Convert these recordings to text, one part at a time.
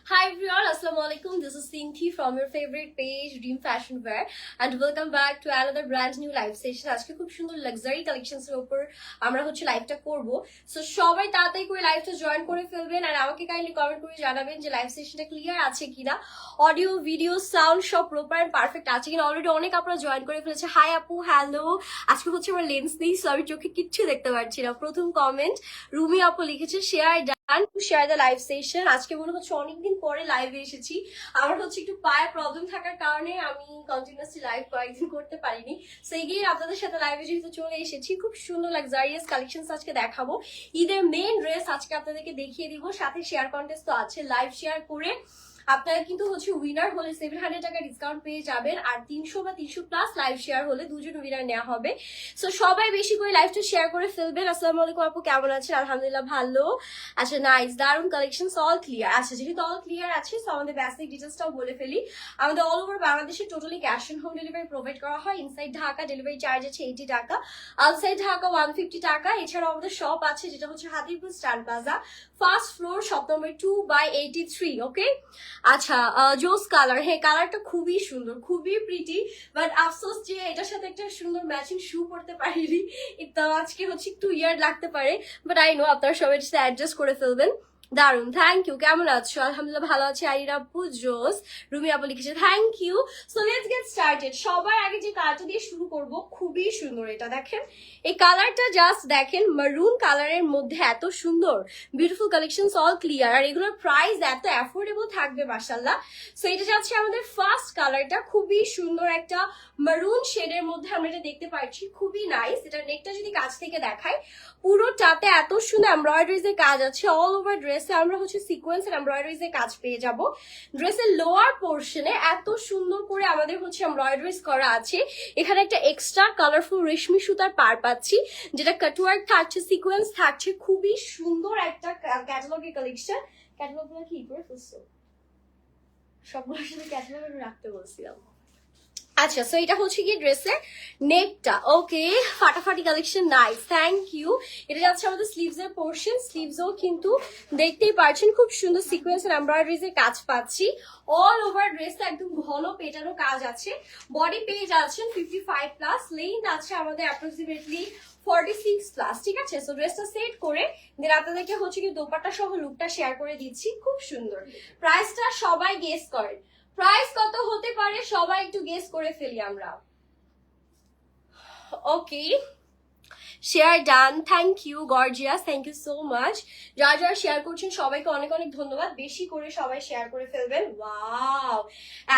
Hi everyone, Assalamualaikum. This is Sinthi from your favorite page Dream Fashion Wear and welcome back to another brand new live session. আজকে খুব সুন্দর luxury collections এর উপর আমরা লাইভটা করব। সো সবাই তাড়াতাড়ি করে লাইভটা জয়েন করে ফেলবেন আর আমাকে কাইন্ডলি কমেন্ট করে জানাবেন যে লাইভ সেশনটা ক্লিয়ার আছে কিনা, অডিও ভিডিও সাউন্ড সব প্রপার এন্ড পারফেক্ট আছে কিনা। অলরেডি অনেক আপনারা জয়েন করে ফেলেছে। হাই আপু, হ্যালো। আজকে আমার লেন্স নেই, সো আমি চোখে কিচ্ছু দেখতে পাচ্ছি না। প্রথম কমেন্ট রুমি আপু লিখেছে share to share the live session. আজকে মনে হচ্ছে অনেকদিন পরে লাইভে এসেছি। আমার একটু পায়ের প্রবলেম থাকার কারণে আমি কন্টিনিউয়াসলি লাইভ কয়েকদিন করতে পারিনি। সো এগিয়ে আপনাদের সাথে লাইভে যেহেতু চলে এসেছি, খুব সুন্দর লাক্সারিয়াস কালেকশন আজকে দেখাবো। ঈদের মেন ড্রেস আজকে আপনাদেরকে দেখিয়ে দিব, সাথে শেয়ার কন্টেস্ট তো আছে। লাইভ শেয়ার করে আপনারা কিন্তু উইনার হলে 700 টাকা ডিসকাউন্ট পেয়ে যাবেন আর 300 বা 300 প্লাস লাইভ শেয়ার হলে দুজন উইনার নেওয়া হবে। সো সবাই বেশি করে লাইভটা শেয়ার করে ফেলবেন। আসসালামু আলাইকুম আপু, কেমন আছেন? আলহামদুলিল্লাহ ভালো। আচ্ছা নাইস, দারুন কালেকশন, অল ক্লিয়ার। আচ্ছা যেহেতু অল ক্লিয়ার আছে, সো আমাদের বেসিক ডিটেলসটাও বলে ফেলি। আমাদের অল ওভার বাংলাদেশে totally cash on home delivery provide করা হয়। ইনসাইড ঢাকা ডেলিভারি চার্জ আছে 80 টাকা, আউটসাইড ঢাকা 150 টাকা। এছাড়াও আমাদের শপ আছে যেটা Hatirpul star plaza, first floor, shop number 2/83। ওকে আচ্ছা, জোস কালার, হ্যাঁ কালারটা খুবই সুন্দর, খুবই প্রিটি। বাট আফসোস যে এটার সাথে একটা সুন্দর ম্যাচিং শু পরতে পারিনি। এটা আজকে একটু ইয়ার্ড লাগতে পারে, বাট আই নো আপনারা সবাই অ্যাডজাস্ট করে ফেলবেন। দারুন, থ্যাংক ইউ। কেমন আছো? আলহামদুলিল্লাহ ভালো আছে। আইরা আপু জোস, রুমি আপু লিখেছে thank you. So let's get started. সবার আগে যে কালারটা দিয়ে শুরু করব, খুবই সুন্দর এটা দেখেন। এই কালারটা জাস্ট দেখেন, মারুন কালারের মধ্যে এত সুন্দর বিউটিফুল কালেকশন, অল ক্লিয়ার। আর এগুলোর প্রাইস এত অ্যাফোর্ডেবল থাকবে মাশাআল্লাহ। সো এটা যাচ্ছে আমাদের ফার্স্ট কালারটা, খুবই সুন্দর একটা মারুন শেডের মধ্যে আমরা এটা দেখতে পাচ্ছি, খুবই নাইস। এটা নেকটা যদি কাছ থেকে দেখাই, পুরোটাতে এত সুন্দর এমব্রয়ডারিজ এর কাজ আছে। অল ওভার ড্রেসে আমরা সিকোয়েন্স এর এমব্রয়ডারিজ এর কাজ পেয়ে যাব। ড্রেসের লোয়ার পোর্শনে এত সুন্দর করে আমাদের এমব্রয়ডারিজ করা আছে। এখানে একটা এক্সট্রা কালারফুল রেশমি সুতার পার পাচ্ছি, যেটা কাটওয়ার্ক থাকছে, সিকোয়েন্স থাকছে। খুবই সুন্দর একটা ক্যাটালগের কালেকশন। ক্যাটালগুলো কি করে ফেলছো? সবগুলোর সাথে ক্যাটালগ রাখতে বলছিলাম। আচ্ছা, সো এটা কি ড্রেসের নেকটা। ওকে, ফাটাফাটি কালেকশন, নাইস, থ্যাংক ইউ। এটা যাচ্ছে আমাদের স্লিভস এর পোর্শন। স্লিভসও কিন্তু দেখতেই পাচ্ছেন খুব সুন্দর সিকোয়েন্স এর এমব্রয়ডারিজ এর কাজ পাচ্ছি। অল ওভার ড্রেসটা একদম ঘন পেটানো কাজ আছে। বডি পেয়ে যাচ্ছেন 55 প্লাস, লেন্থ আছে আমাদের অ্যাপ্রক্সিমেটলি 46 প্লাস। ঠিক আছে, সো ড্রেসটা সেট করে দেন আপনাদেরকে কি দোপাট্টা সহ লুকটা শেয়ার করে দিচ্ছি। খুব সুন্দর। প্রাইসটা সবাই গেস করেন, প্রাইস কত হতে পারে সবাই একটু গেস করে ফেলি আমরা। Okay, share done, thank you gorgeous, thank you so much. যারা যারা শেয়ার করছেন সবাইকে অনেক অনেক ধন্যবাদ। বেশি করে সবাই শেয়ার করে ফেলবেন। ওয়াও,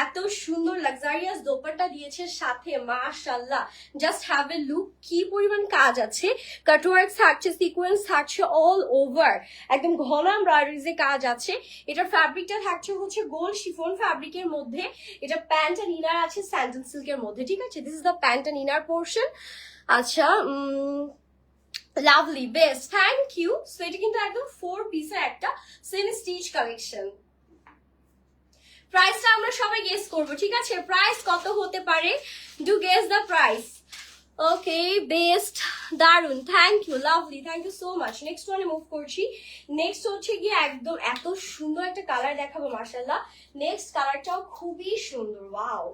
এত সুন্দর লাক্সারিয়াস দোপাট্টা দিয়েছে সাথে, মাশাআল্লাহ। জাস্ট হ্যাভ এ লুক, কি পরিমাণ কাজ আছে। কাটওয়ার্ক থাকছে, সিকোয়েন্স থাকছে অল ওভার, একদম ঘন এমব্রয়ডারিজ এর কাজ আছে। এটার ফ্যাব্রিকটা থাকছে গোল্ড শিফন ফ্যাব্রিকের মধ্যে। এটা প্যান্ট এন্ড ইনার আছে স্যান্ডেল সিল্কের মধ্যে। ঠিক আছে, this is the pant and inner portion. আচ্ছা, lovely, best, thank you. So এটা কিন্তু একদম 4 পিসের একটা সেমি স্টিচ কালেকশন। প্রাইসটা আমরা সবাই গেস করব, ঠিক আছে? প্রাইস কত হতে পারে, do guess the price. Okay, best, দারুন, thank you, lovely, thank you so much. Next ওয়ানে মুভ করছি। নেক্সট গিয়ে একদম এত সুন্দর একটা কালার দেখাবো, মাশাআল্লাহ। নেক্সট কালারটাও খুবই সুন্দর। Wow,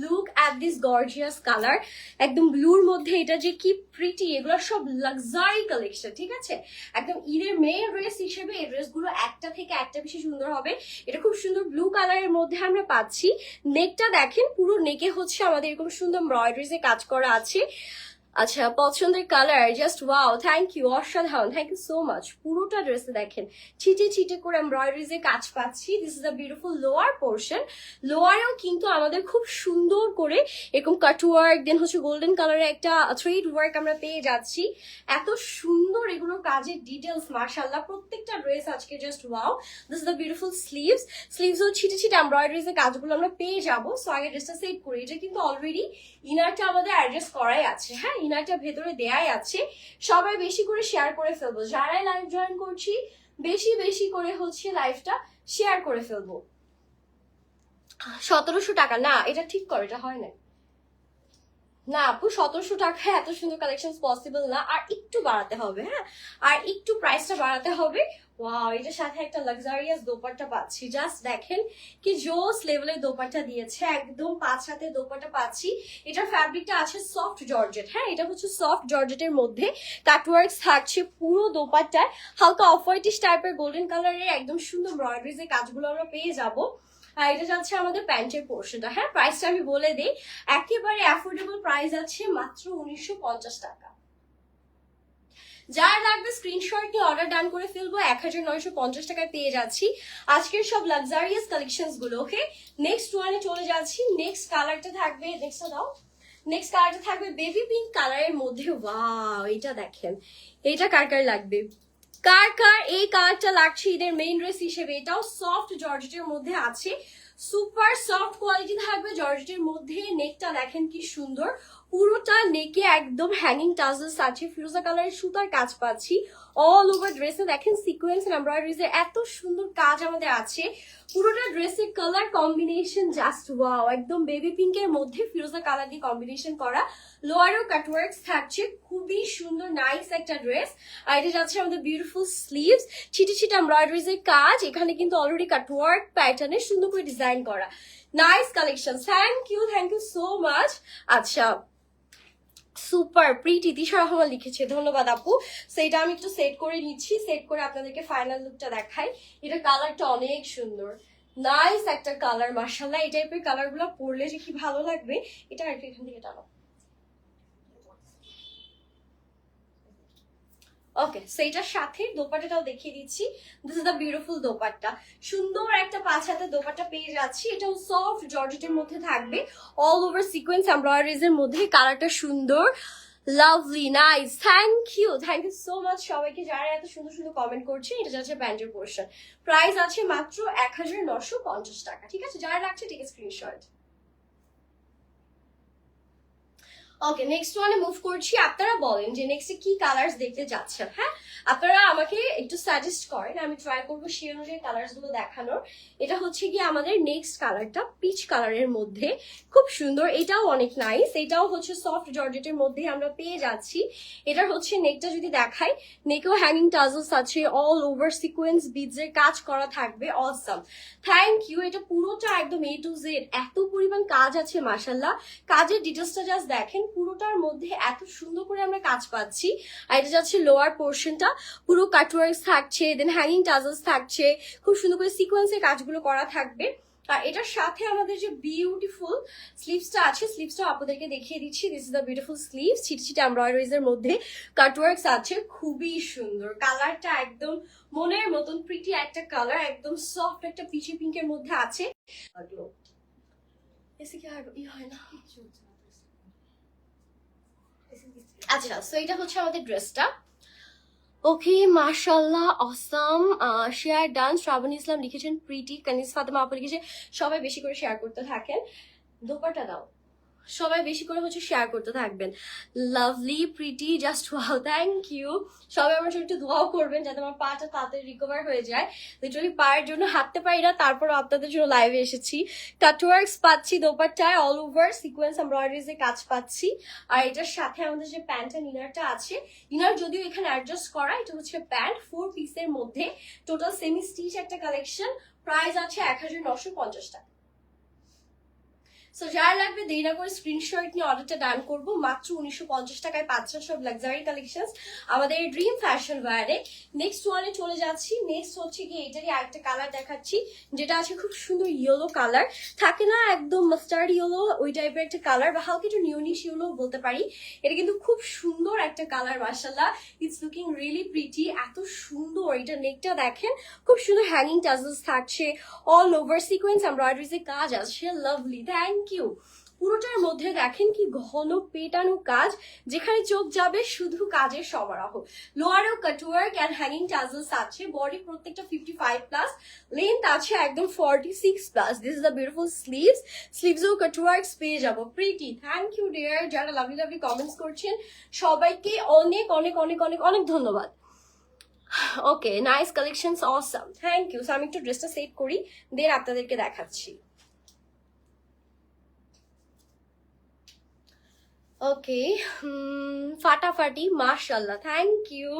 look at this gorgeous colour, একদম ব্লুর মধ্যে। এটা যে কি প্রিটি, এগুলো সব লাক্সারি কালেকশন। ঠিক আছে, একদম ঈদের মেয়ে ড্রেস হিসেবে এই ড্রেসগুলো একটা থেকে একটা বেশি সুন্দর হবে। এটা খুব সুন্দর ব্লু কালারের মধ্যে আমরা পাচ্ছি। নেকটা দেখেন, পুরো নেকে আমাদের এরকম সুন্দর এমব্রয়ডারিজ এ কাজ করা আছে। আচ্ছা, পছন্দের colour, just wow, thank you, অসাধারণ, থ্যাংক ইউ সো মাচ। পুরোটা ড্রেসে দেখেন ছিটে ছিটে করে এমব্রয়ডারিজ এর কাজ পাচ্ছি। This is the beautiful lower portion. লোয়ারেও কিন্তু আমাদের খুব সুন্দর করে এরকম কাটওয়ার্ক, দেন গোল্ডেন কালারের একটা থ্রেড ওয়ার্ক আমরা পেয়ে যাচ্ছি। এত সুন্দর এগুলোর কাজের ডিটেলস, মাশাআল্লাহ। প্রত্যেকটা ড্রেস আজকে just wow. This is the beautiful sleeves. স্লিভসও ছিটে ছিটে এমব্রয়ডারিজ এর কাজগুলো আমরা পেয়ে যাবো। সো আগে ড্রেসটা সেট করি। এটা কিন্তু অলরেডি ইনারটা আমাদের অ্যাডজাস্ট করাই আছে। হ্যাঁ, ইনারটা ভেতরে দেয়াই আছে। সবাই বেশি করে শেয়ার করে ফেলবো, যারাই লাইভ জয়েন করছি বেশি বেশি করে লাইভটা শেয়ার করে ফেলবো। 1700 টাকা না, এটা ঠিক করে, এটা হয় না। না আপু, 1700 টাকা এত সুন্দর কালেকশন পসিবল না, আর একটু বাড়াতে হবে। হ্যাঁ, আর একটু প্রাইসটা বাড়াতে হবে। ওয়াও, এটার সাথে একটা লাক্সারিয়াস দোপাট্টা পাচ্ছি। জাস্ট দেখেন কি জোস লেভেলের দোপাট্টা দিয়েছে, একদম 5 হাতে দোপাট্টা পাচ্ছি। এটার ফ্যাব্রিকটা আছে সফট জর্জেট। হ্যাঁ, এটা হচ্ছে সফট জর্জেটের মধ্যে কাটওয়ার্কস থাকছে পুরো দোপাট্টায়। হালকা অফ হোয়াইটিশ টাইপের গোল্ডেন কালারের একদম সুন্দর এমব্রয়ডারিজ এর কাজগুলো আমরা পেয়ে যাবো। আর এটা যাচ্ছে আমাদের প্যান্টের পোর্শনটা। হ্যাঁ, প্রাইসটা আমি বলে দিই, একেবারে অ্যাফোর্ডেবল প্রাইস আছে মাত্র 1950 টাকা। যার লাগবে স্ক্রিনশট দিয়ে অর্ডার ডান করে ফেলবো। 1950 টাকায় পেয়ে যাচ্ছি আজকের সব লাক্সারিয়াস কালেকশনস গুলো। ওকে, নেক্সট ওয়ানে চলে যাচ্ছি। নেক্সট কালারটা থাকবে, নেক্সটটা দাও। নেক্সট কালারটা থাকবে বেবি পিঙ্ক কালারের মধ্যে। ওয়াও, এটা দেখেন, এটা কার কার লাগবে, কার কার এই কালারটা লাগছে ঈদের মেইন ড্রেস হিসেবে। এটাও সফট জর্জেটের মধ্যে আছে, সুপার সফট কোয়ালিটি থাকবে জর্জেটের মধ্যে। নেকটা দেখেন কি সুন্দর, পুরোটা নেকে একদম হ্যাঙ্গিং টাজেলস আছে, ফিরোজা কালারের সুতার কাজ পাচ্ছি। অল ওভার ড্রেসে দেখেন সিকোয়েন্স এন্ড এমব্রয়ডারিজ এর এত সুন্দর কাজ আমাদের আছে। পুরোটা ড্রেসের কালার কম্বিনেশন জাস্ট ওয়াও, একদম বেবি পিঙ্কের মধ্যে ফিরোজা কালার দিয়ে কম্বিনেশন করা। লোয়ারও কাটওয়ার্কস থাকছে, খুবই সুন্দর নাইস একটা ড্রেস। আর এটা যাচ্ছে আমাদের বিউটিফুল স্লিভস, ছিটি ছিটা এমব্রয়ডারিজ এর কাজ। এখানে কিন্তু অলরেডি কাটওয়ার্ক প্যাটার্নে সুন্দর করে ডিজাইন করা। Nice collection, thank you so much. আচ্ছা, সুপার প্রিটি তিশা রহমান লিখেছে, ধন্যবাদ আপু। সেটা আমি একটু সেট করে নিচ্ছি, সেট করে আপনাদেরকে ফাইনাল লুকটা দেখাই। এটা কালারটা অনেক সুন্দর, নাইস একটা কালার। মাশাআল্লাহ, এই টাইপের কালার গুলো পরলে যে কি ভালো লাগবে। এটা আর কি এখান থেকে টানো। ওকে, সেইটার সাথে দোপাট্টাটাও দেখিয়ে দিচ্ছি। This is the beautiful dupatta, সুন্দর একটা 5 হাতের দোপাট্টা পেয়ে যাচ্ছি। এটাও সফট জর্জেটের মধ্যে থাকবে, অল ওভার সিকোয়েন্স এমব্রয়ডারিজ এর মধ্যে। কালারটা সুন্দর, lovely, nice. Thank you so much সবাইকে যারা এত সুন্দর সুন্দর কমেন্ট করছে। এটা যাচ্ছে প্যান্টের পোর্শন, প্রাইস আছে মাত্র 1950 টাকা। ঠিক আছে, যারা লাগছে টেক স্ক্রিনশট। ওকে, নেক্সট ওয়ানে মুভ করছি। আপনারা বলেন যে নেক্সটে কি কালার্স দেখতে যাচ্ছেন। হ্যাঁ, আপনারা আমাকে একটু সাজেস্ট করেন, আমি ট্রাই করবো সেই অনুযায়ী কালার্স গুলো দেখানোর। এটা হচ্ছে কি আমাদের নেক্সট কালারটা পিচ কালারের মধ্যে, খুব সুন্দর। এটাও অনেক নাইস, এটাও হচ্ছে সফট জর্জেটের মধ্যে আমরা পেয়ে যাচ্ছি। এটার হচ্ছে নেকটা যদি দেখাই, নেকেও হ্যাঙ্গিং টাজলস আছে, অল ওভার সিকোয়েন্স বিডস এর কাজ করা থাকবে। Awesome, thank you. এটা পুরোটা একদম A to Z এত পরিমাণ কাজ আছে মাশাআল্লাহ। কাজের ডিটেলসটা জাস্ট দেখেন, পুরোটার মধ্যে এত সুন্দর করে আমরা কাজ পাচ্ছি। আর এটা যাচ্ছে লোয়ার পোর্শনটা, পুরো কাটওয়ার্কস থাকছে, দেন হ্যাঙ্গিং টাজলস থাকছে, খুব সুন্দর করে সিকোয়েন্সের কাজগুলো করা থাকবে। আর এটার সাথে আমাদের যে বিউটিফুল স্লিভসটা আছে, স্লিভসটা আপনাদেরকে দেখিয়ে দিচ্ছি। This is the beautiful sleeves, city city embroideries এর মধ্যে কাটওয়ার্কস আছে, খুবই সুন্দর। কালারটা একদম মনের মতন প্রিটি একটা কালার, একদম সফট একটা পিচি পিঙ্কের মধ্যে আছে। এসে কি আর ই হয় না। আচ্ছা, সো এটা হচ্ছে আমাদের ড্রেসটা। ওকে, মাশাআল্লাহ, অসাম। শেয়ার ডান, শ্রাবণ ইসলাম লিখেছেন প্রিটি, কানিস ফাতেমা আপু লিখেছে সবাই বেশি করে শেয়ার করতে থাকেন। দোপাট্টা দাও, সবাই বেশি করে হচ্ছে শেয়ার করতে থাকবেন। Lovely, pretty, just wow, thank you. সবাই আমার জন্য একটু দোয়াও করবেন যাতে আমার পাটা তাড়াতাড়ি রিকভার হয়ে যায়। লিটারালি পায়ের জন্য হাঁটতে পারি না, তারপরও আপনাদের জন্য লাইভে এসেছি। কাটওয়ার্কস পাচ্ছি দোপাট্টায়, অল ওভার সিকোয়েন্স এমব্রয়ডারিজ এর কাজ পাচ্ছি। আর এটার সাথে আমাদের যে প্যান্ট এন্ড ইনারটা আছে, ইনার যদিও এখানে অ্যাডজাস্ট করা, এটা হচ্ছে প্যান্ট 4 পিসের মধ্যে, টোটাল সেমি স্টিচ একটা কালেকশন। প্রাইস আছে 1950 টাকা। সো যার লাগবে দেরি না করে স্ক্রিনশট নিয়ে অর্ডারটা ডান করবো। মাত্র 1950 টাকায় পাচ্ছেন সব লাক্সারি কালেকশন আমাদের ড্রিম ফ্যাশন ওয়্যারে। নেক্সট ওয়ানে চলে যাচ্ছি। নেক্সট হচ্ছে কি এটারই আরেকটা কালার দেখাচ্ছি, যেটা আছে খুব সুন্দর ইয়েলো কালার, থাকে না একদম মাস্টার্ড ইয়েলো, ওই টাইপের একটা কালার, বা হালকা একটু নিউনিশ ইয়েলো বলতে পারি। এটা কিন্তু খুব সুন্দর একটা কালার, মাশাআল্লাহ, ইটস লুকিং রিয়েলি প্রিটি। এত সুন্দর, এটা নেকটা দেখেন, খুব সুন্দর হ্যাঙ্গিং টাজলস থাকছে, অল ওভার সিকোয়েন্স এমব্রয়ডারিজ এর কাজ আছে। Lovely, thank you. পুরোটার মধ্যে দেখেন কি ঘন পেটানো কাজ, যেখানে চোখ যাবে শুধু কাজের সমারোহ। লোয়ারেও কাটওয়ার্ক এন্ড হ্যাঙ্গিং টাজলস আছে। বডি প্রত্যেকটা 55 প্লাস, লেন্থ আছে একদম 46 plus. This is the beautiful sleeves, স্লিভসও কাটওয়ার্কস পেয়ে যাবো। Pretty, thank you dear. যারা লাভলি লাভলি কমেন্টস করছেন সবাইকে অনেক অনেক অনেক অনেক অনেক ধন্যবাদ। Okay, nice collections, awesome, thank you. So আমি একটু ড্রেসটা সেট করি, দেন আপনাদেরকে দেখাচ্ছি। ওকে, ফাটাফাটি, মাশাআল্লাহ, থ্যাংক ইউ।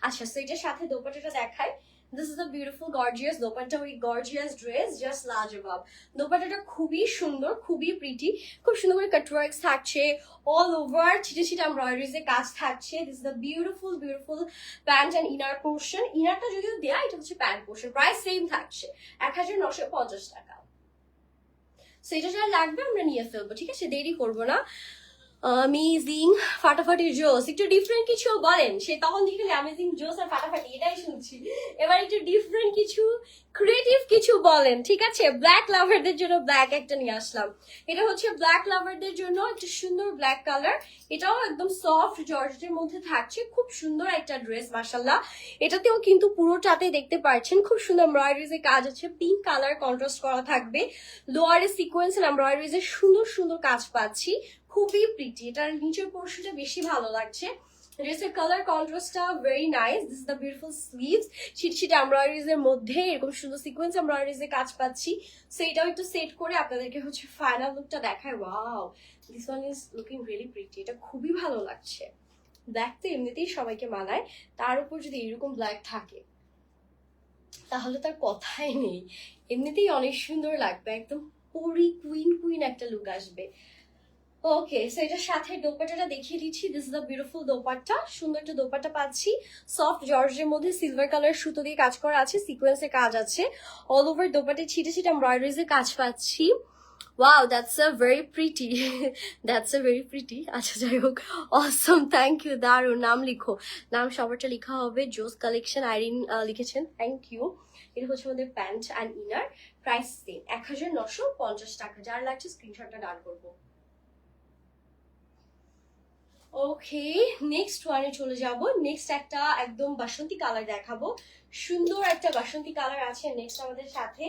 আচ্ছা, সো এটার সাথে দোপাট্টাটা দেখাই। This is the beautiful gorgeous dupatta with gorgeous dress, just লাজবাব। দোপাট্টাটা খুবই সুন্দর, খুবই প্রিটি, খুব সুন্দর করে কাটওয়ার্কস থাকছে, অল ওভার ছিটে ছিটে এমব্রয়ডারিজ এর কাজ থাকছে। This is the beautiful beautiful pant and inner portion. ইনারটা যদিও দেয়া, এটা হচ্ছে প্যান্ট পোর্শন, প্রাইস সেম থাকছে 1950 টাকা। সো এটা যারা লাগবে আমরা নিয়ে ফেলবো, ঠিক আছে, দেরি করবো না। অ্যামেজিং, ফাটাফাটি জোস, একটু ডিফারেন্ট কিছু বলেন। সে তখন দেখলে অ্যামেজিং জোস আর ফাটাফাটি এটাই শুনছি, এবার একটু ডিফারেন্ট কিছু, ক্রিয়েটিভ কিছু বলেন, ঠিক আছে। ব্ল্যাক লাভারদের জন্য ব্ল্যাক একটা নিয়ে আসলাম। এটা হচ্ছে ব্ল্যাক লাভারদের জন্য একটা সুন্দর ব্ল্যাক কালার, এটাও একদম সফট জর্জেটের মধ্যে থাকছে, খুব সুন্দর একটা ড্রেস মাশাল্লাহ। এটাতেও কিন্তু পুরোটাতে দেখতে পাচ্ছেন খুব সুন্দর এমব্রয়ডারিজ এর কাজ আছে, পিঙ্ক কালার কন্ট্রাস্ট করা থাকবে, লোয়ারে সিকোয়েন্স এন্ড এমব্রয়ডারিজ এর সুন্দর সুন্দর কাজ পাচ্ছি, খুবই প্রিটি। এটার নিচের পোর্শনটা বেশি ভালো লাগছে, ড্রেসের কালার কন্ট্রাস্টটা very nice. This is the beautiful sleeves, ছিটছিট এমব্রয়ডারিজ এর মধ্যে এরকম সুন্দর সিকোয়েন্স এমব্রয়ডারিজ এর কাজ পাচ্ছি। সো এটাও একটু সেট করে আপনাদেরকে হচ্ছে ফাইনাল লুকটা দেখায়। Wow, this one is looking really pretty, এটা খুবই ভালো লাগছে। ব্ল্যাক তো এমনিতেই সবাইকে মানায়, তার উপর যদি এরকম ব্ল্যাক থাকে তাহলে তার কথাই নেই, এমনিতেই অনেক সুন্দর লাগবে, একদম পরি কুইন কুইন একটা লুক আসবে। ওকে, সো এটার সাথে দোপাট্টাটা দেখিয়ে দিচ্ছি। This is the beautiful dupatta, সুন্দর একটা দোপাট্টা পাচ্ছি, সফট জর্জের মধ্যে সিলভার কালার সুতো দিয়ে কাজ করা আছে, সিকোয়েন্সের কাজ আছে, অল ওভার দোপাট্টে ছিটে ছিটে এমব্রয়ডারিজ এর কাজ পাচ্ছি। Wow, that's a very pretty, that's a very pretty. আচ্ছা যাই হোক, অসম, থ্যাংক ইউ, দারুণ। নাম লিখো, নাম সবারটা লেখা হবে, জোস কালেকশন আইরিন লিখেছেন, থ্যাংক ইউ। এটা হচ্ছে আমাদের pant and inner, price same 1950 টাকা। যার লাগছে স্ক্রিনশটটা ডান করবো। ওকে, নেক্সট ওয়ানে চলে যাব। নেক্সট একটা একদম বাসন্তী কালার দেখাবো, সুন্দর একটা বাসন্তী কালার আছে নেক্সট আমাদের সাথে।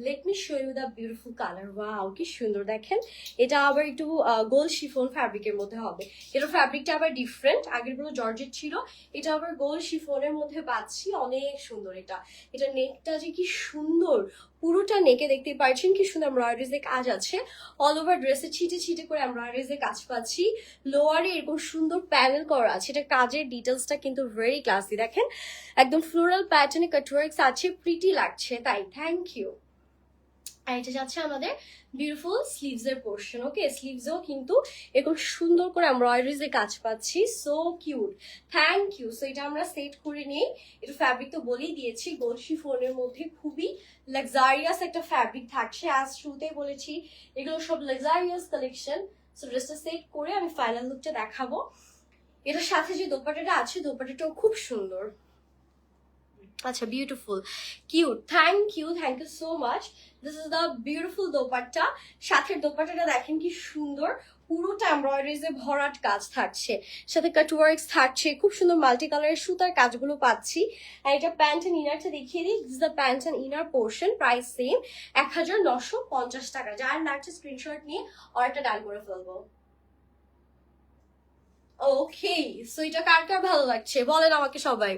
Let me show you the beautiful colour. Wow, কি সুন্দর দেখেন। এটা আবার একটু গোল শিফন ফ্যাব্রিকের মধ্যে হবে, এটার ফ্যাব্রিকটা আবার ডিফারেন্ট, আগের গুলো জর্জেট ছিল, এটা আবার গোল শিফনের মধ্যে পাচ্ছি, অনেক সুন্দর। এটা নেকটা যে কি সুন্দর, পুরোটা নেকে দেখতে পাচ্ছেন কি সুন্দর এমব্রয়ডারিজ এর কাজ আছে, অল ওভার ড্রেসে ছিটে ছিটে করে এমব্রয়ডারিজ এর কাজ পাচ্ছি, লোয়ারে এরকম সুন্দর প্যানেল করা আছে, এটা কাজের ডিটেলসটা কিন্তু ভেরি ক্লাসি। দেখেন একদম ফ্লোরাল প্যাটার্নে কাটওয়ার্কস আছে, প্রিটি লাগছে তাই, থ্যাংক ইউ। আর এটা যাচ্ছে আমাদের বিউটিফুল স্লিভস এর পোর্শন। ওকে, স্লিভসেও কিন্তু এরকম সুন্দর করে এমব্রয়ডারিজ এর কাজ পাচ্ছি, so cute, thank you. So এটা আমরা সেট করে নিই। এটা ফ্যাব্রিক তো বলেই দিয়েছি, গোল্ড শিফনের মধ্যে খুবই লাক্সারিয়াস একটা ফ্যাব্রিক থাকছে, আজ শুরুতেই বলেছি এগুলো সব লাক্সারিয়াস কালেকশন। সো ড্রেসটা সেট করে আমি ফাইনাল লুকটা দেখাবো। এটার সাথে যে দোপাট্টাটা আছে, দোপাট্টাটাও খুব সুন্দর। আচ্ছা, beautiful, cute, thank you so much. This is the beautiful dupatta. সাথের দোপাট্টাটা দেখেন কি সুন্দর, পুরোটা এমব্রয়ডারিজ এ ভরাট কাজ থাকছে, সাথে কাটওয়ার্কস থাকছে, খুব সুন্দর মাল্টি কালারের সুতার কাজগুলো পাচ্ছি। আর এটা প্যান্ট এন্ড ইনারটা দেখিয়ে দিই। This is the pant and inner portion, price same 1950 টাকা। যার লাগছে স্ক্রিনশট নিয়ে অর্ডারটা ডান করে ফেলবো। ওকে, সো এটা কার কার ভালো লাগছে বলেন আমাকে সবাই।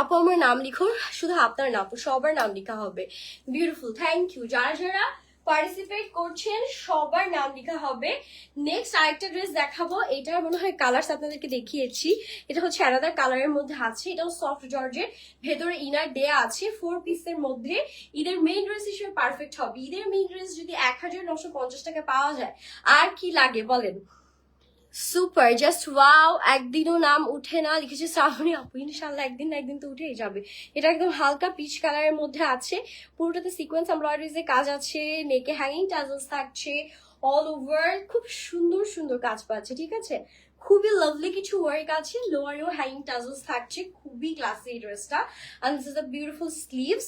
আপু আমার নাম লিখুন, শুধু আপনার না আপু, সবার নাম লেখা হবে। Beautiful, thank you. যারা যারা পার্টিসিপেট করছেন সবার নাম লেখা হবে। নেক্সট আরেকটা ড্রেস দেখাবো, এটার মনে হয় কালার্স আপনাদেরকে দেখিয়েছি, এটা হচ্ছে আলাদা কালারের মধ্যে আছে, এটাও সফট জর্জের, ভেতরে ইনার দেয়া আছে, 4 পিসের মধ্যে। ঈদের মেইন ড্রেস হিসেবে পারফেক্ট হবে। ঈদের মেইন ড্রেস যদি 1950 টাকা পাওয়া যায় আর কি লাগে বলেন। Super, just wow. একদিনও নাম উঠে না, লিখেছে শ্রাবণী আপু, ইনশাল্লাহ একদিন না একদিন তো উঠেই যাবে। এটা একদম হালকা পিচ কালারের মধ্যে আছে, পুরোটাতে সিকোয়েন্স এমব্রয়ডারিজ এর কাজ আছে, নেকে হ্যাঙ্গিং টাজলস থাকছে, অল ওভার খুব সুন্দর সুন্দর কাজ পাচ্ছে, ঠিক আছে, খুবই লাভলি কিছু ওয়ার্ক আছে, লোয়ারেও হ্যাঙ্গিং টাজলস থাকছে, খুবই ক্লাসি এই ড্রেসটা। And this is the beautiful sleeves,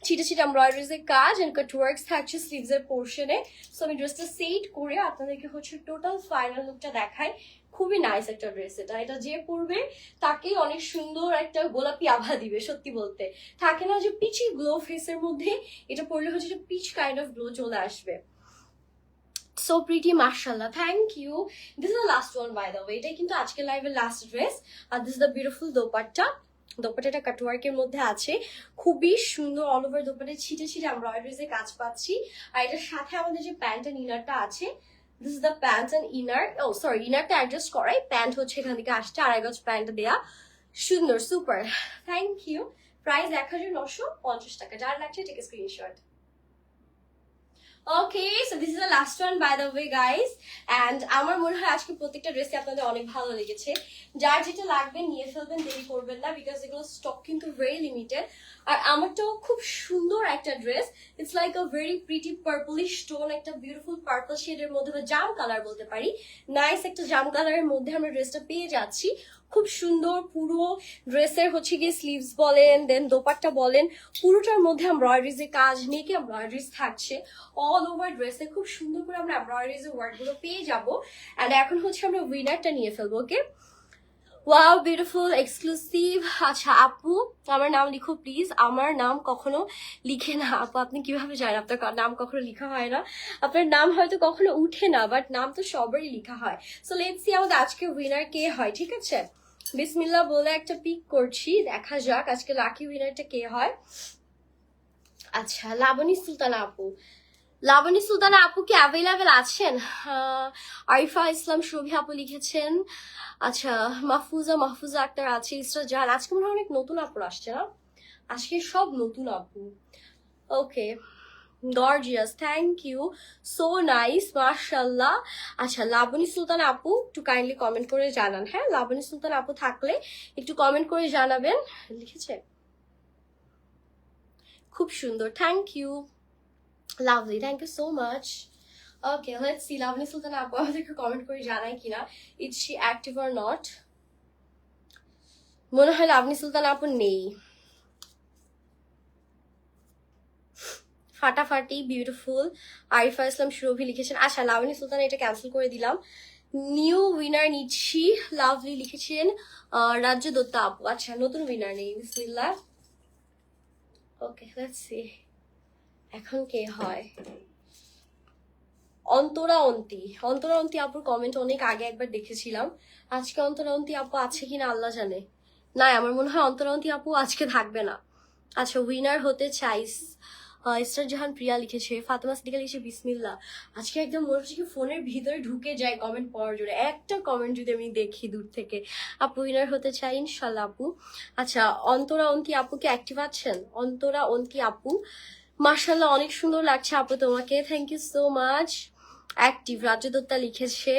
ছিটে ছিটে এমব্রয়ডারিজ এর কাজ এন্ড কাটওয়ার্কস থাকছে স্লিভস এর পোর্শনে। সো আমি ড্রেসটা সেট করে আপনাদেরকে হচ্ছে টোটাল ফাইনাল লুকটা দেখাই। খুবই নাইস একটা ড্রেস। এটা যে পরবে তাকেই অনেক সুন্দর একটা গোলাপি আভা দিবে। সত্যি বলতে থাকে না যে পিচি গ্লো ফেসের মধ্যে, এটা পরলে হচ্ছে পিচ কাইন্ড অফ গ্লো চলে আসবে। সো প্রিটি, মাশাআল্লাহ, thank you. This is the last one by the way, এটাই কিন্তু আজকের লাইভের লাস্ট ড্রেস। আর this is the beautiful dupatta. দোপাট্টাটা কাটওয়ার্কের মধ্যে আছে, খুবই সুন্দর, অল ওভার দোপাট্টা ছিটে ছিটে এমব্রয়ডারিজ এর কাজ পাচ্ছি। আর এটার সাথে আমাদের যে প্যান্ট এন্ড ইনারটা আছে, this is the pant and inner. ও সরি, ইনারটা অ্যাডজাস্ট করাই, প্যান্ট হচ্ছে এখান থেকে আসছে, 2.5 গজ প্যান্ট দেয়া, সুন্দর, সুপার, থ্যাংক ইউ। প্রাইস 1950 টাকা। যার লাগছে take screenshot. Okay, so this is the last one by the way guys. And আমার মনে হয় আজকে প্রত্যেকটা ড্রেসই আপনাদের অনেক ভালো লেগেছে। যার যেটা লাগবে নিয়ে ফেলবেন, দেরি করবেন না, বিকজ এগুলো স্টক কিন্তু ভেরি লিমিটেড। আর আমারটাও খুব সুন্দর একটা dress, it's like a very pretty purplish tone, একটা বিউটিফুল পার্পল শেডের মধ্যে বা জাম কালার বলতে পারি, নাইস একটা জাম কালারের মধ্যে আমরা ড্রেসটা পেয়ে যাচ্ছি। খুব সুন্দর, পুরো ড্রেসের হচ্ছে গিয়ে স্লিভস বলেন, দেন দোপাট্টা বলেন, পুরোটার মধ্যে এমব্রয়ডারিজ এর কাজ, নেকে এমব্রয়ডারিজ থাকছে অল ওভার ড্রেসে। খুব সুন্দর করে আমরা এমব্রয়ডারিজ এর ওয়ার্ক গুলো পেয়ে যাবো। এন্ড এখন হচ্ছে আমরা উইনারটা নিয়ে ফেলবো। ওকে, ওয়াও, বিউটিফুল, এক্সক্লুসিভ। আচ্ছা আপু, আমার নাম লিখো প্লিজ। আমার নাম কখনো লিখে না আপু। আপনি কিভাবে জানেন আপনার নাম কখনো লেখা হয় না? আপনার নাম হয়তো কখনো উঠে না, বাট নাম তো সবারই লেখা হয়। সো লেটস সি আমাদের আজকে উইনার কে হয়, ঠিক আছে? বিসমিল্লাহ বলে একটা পিক করছি, দেখা যাক আজকে লাকি উইনারটা কে হয়। আচ্ছা, লাবণী সুলতানা আপু। লাবণী সুলতানা আপু কি অ্যাভেলেবেল আছেন? আরিফা ইসলাম শোভি আপু লিখেছেন। আচ্ছা, মাহফুজা আক্তার আছে, ইসরা জাহান। আজকে মনে হয় অনেক নতুন আপু আসছে না? আজকে সব নতুন আপু। Okay, gorgeous, thank you, so nice, মাশাল্লাহ। আচ্ছা, লাবণী সুলতান আপু একটু কাইন্ডলি কমেন্ট করে জানান। হ্যাঁ, লাবণী সুলতান আপু থাকলে একটু কমেন্ট করে জানাবেন। লিখেছে, খুব সুন্দর, thank you, lovely, thank you so much. Okay, let's see Laboni Sultan আপু আমাদেরকে কমেন্ট করে জানাই কিনা, is she active or not. মনে হয় লাবণী সুলতান আপু নেই। ফাটাফাটি, বিউটিফুল। আরিফা ইসলাম সুরভি লিখেছেন। আচ্ছা, লাবণী সুলতান এটা ক্যান্সেল করে দিলাম। নিউ উইনার নিচ্ছি, লাভলি লিখেছেন রাজ্য দত্তা আপু। আচ্ছা, নতুন উইনার নেই, বিসমিল্লাহ। ওকে, লেটস সি এখন কে হয়। অন্তরা অন্তি আপুর কমেন্ট অনেক আগে একবার দেখেছিলাম। আজকে অন্তরা অন্তি আপু আছে কিনা আল্লাহ জানে। না, আমার মনে হয় অন্তরা অন্তি আপু আজকে থাকবে না। আচ্ছা, উইনার হতে চাইস ইসরাত জাহান প্রিয়া লিখেছে, ফাতেমা সিদ্দিকা লিখেছে বিসমিল্লাহ। আজকে একদম মনে হচ্ছে কি ফোনের ভিতরে ঢুকে যায় কমেন্ট পড়ার জন্য, একটা কমেন্ট যদি আমি দেখি দূর থেকে। আপু উইনার হতে চাই ইনশাল্লাহ আপু। আচ্ছা, অন্তরা অন্তি আপু কি অ্যাক্টিভ আছেন? অন্তরা অন্তি আপু, মাশাল্লাহ অনেক সুন্দর লাগছে আপু তোমাকে, thank you so much. Active, Rajya Dutta লিখেছে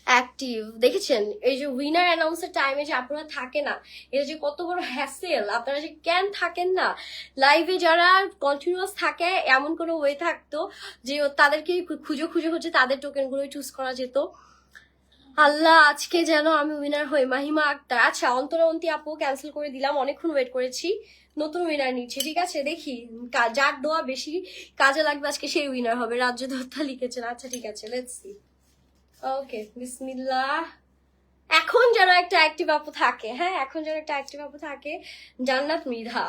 অ্যাক্টিভ। দেখেছেন এই যে উইনার অ্যানাউন্সের টাইমে যে আপনারা থাকে না, এটা যে কত বড় হ্যাসেল। আপনারা যে কেন থাকেন না লাইভে, যারা কন্টিনিউয়াস থাকে এমন কোনো ওয়ে থাকতো যে তাদেরকে খুঁজে খুঁজে হচ্ছে তাদের টোকেন গুলো চুজ করা যেত। আল্লাহ, আজকে যেন আমি উইনার হই। মাহিমা আক্তার। আচ্ছা, অন্তরন্তী আপু ক্যান্সেল করে দিলাম, অনেকক্ষণ ওয়েট করেছি, নতুন উইনার নিচ্ছি। ঠিক আছে, দেখি যার দোয়া বেশি কাজে লাগবে আজকে সেই উইনার হবে। রাজ্য দত্তা লিখেছেন। আচ্ছা ঠিক আছে, লেটস সি। ওকে, বিসমিল্লাহ। এখন যেন একটা অ্যাক্টিভ আপু থাকে, হ্যাঁ এখন যেন একটা অ্যাক্টিভ আপু থাকে, জান্নাত মৃধা।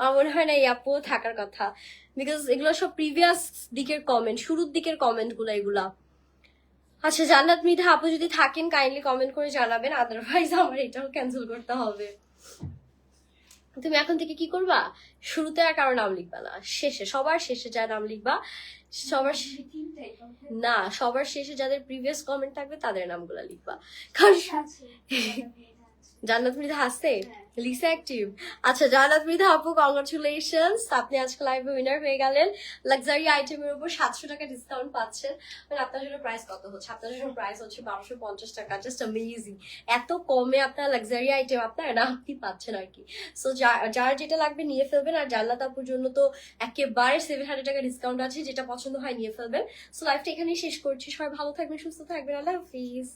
আমার মনে হয় না এই আপু থাকার কথা, বিকজ এগুলো সব প্রিভিয়াস দিকের কমেন্ট, শুরুর দিকের কমেন্ট গুলো এগুলা। আচ্ছা, জান্নাত মৃধা আপু যদি থাকেন কাইন্ডলি কমেন্ট করে জানাবেন, আদারওয়াইজ আমার এটাও ক্যান্সেল করতে হবে। তুমি এখন থেকে কি করবা, শুরুতে আর কারো নাম লিখবা না, শেষে, সবার শেষে যা নাম লিখবা, সবার না, সবার শেষে যাদের প্রিভিয়াস কমেন্ট থাকবে তাদের নামগুলো লিখবা। কারণ জান্নাত মৃধা আসছে, লিসা অ্যাক্টিভ। আচ্ছা, জান্নাত মৃধা আপু কংগ্রাচুলেশনস, আপনি আজকে লাইভে উইনার হয়ে গেলেন। লাক্সারি আইটেমের উপর 700 টাকা ডিসকাউন্ট পাচ্ছেন। মানে আপনার জন্য প্রাইস কত হচ্ছে? আপনার জন্য প্রাইস হচ্ছে 1250 টাকা। জাস্ট অ্যামেজিং, এত কমে আপনার লাক্সারি আইটেম আপনার আপনি পাচ্ছেন আর কি। সো যার যেটা লাগবে নিয়ে ফেলবেন। আর জান্নাত আপুর জন্য তো একেবারে 700 টাকা ডিসকাউন্ট আছে, যেটা পছন্দ হয় নিয়ে ফেলবেন। সো লাইভটা এখানেই শেষ করছি, সবাই ভালো থাকবেন, সুস্থ থাকবেন, আল্লাহ হাফিজ।